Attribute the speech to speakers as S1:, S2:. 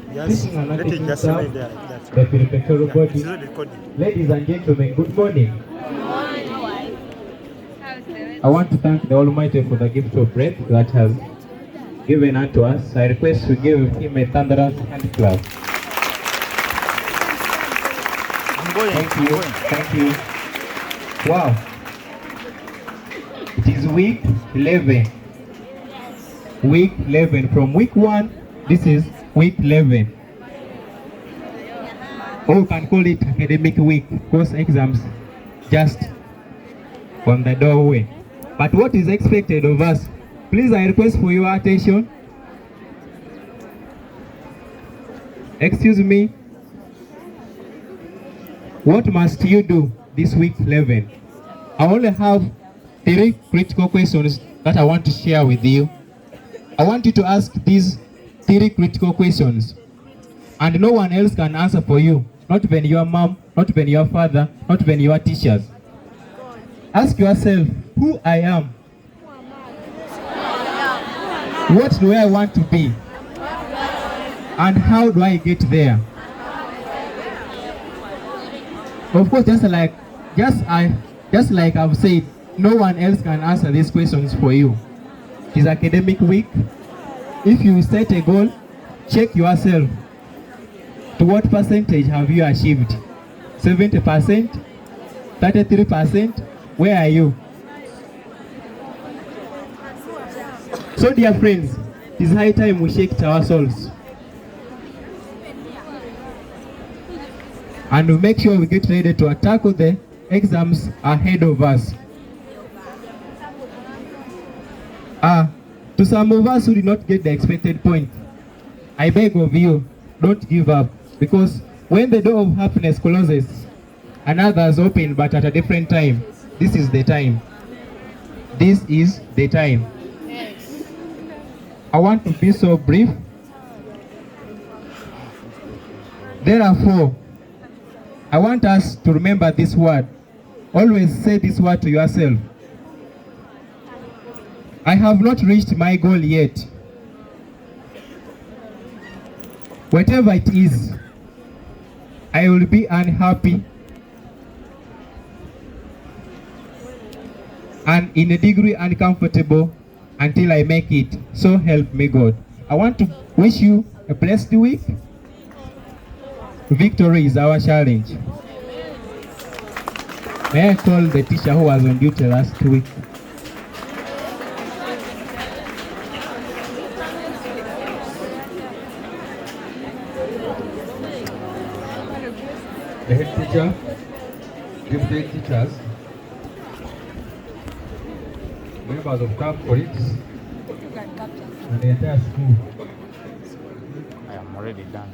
S1: sitting on a teaching staff, the prefectural body. Ladies and gentlemen, good morning. I want to thank the Almighty for the gift of breath that has given unto us. I request to give him a thunderous hand clap. Thank you. Thank you. Wow. It is week 11. Week 11. From week 1, this is week 11. Or we can call it academic week because exams just on the doorway. But what is expected of us? Please, I request for your attention. Excuse me. What must you do this week 11? I only have 3 critical questions that I want to share with you. I want you to ask these 3 critical questions, and no one else can answer for you. Not even your mom, not even your father, not even your teachers. Ask yourself, who I am? What do I want to be? And how do I get there? Of course, just like I've said, no one else can answer these questions for you. It is academic week. If you set a goal, check yourself. To what percentage have you achieved? 70%? 33%? Where are you? So dear friends, it is high time we shake our souls. And we make sure we get ready to tackle the exams ahead of us. To some of us who did not get the expected point, I beg of you, don't give up. Because when the door of happiness closes, another's open but at a different time, this is the time. This is the time. I want to be so brief. Therefore, I want us to remember this word. Always say this word to yourself. I have not reached my goal yet. Whatever it is, I will be unhappy and in a degree uncomfortable until I make it. So help me God. I want to wish you a blessed week. Victory is our challenge. May I call the teacher who was on duty last week? The head teacher, deputy teachers, members of staff, colleagues, and the entire school.
S2: I am already done.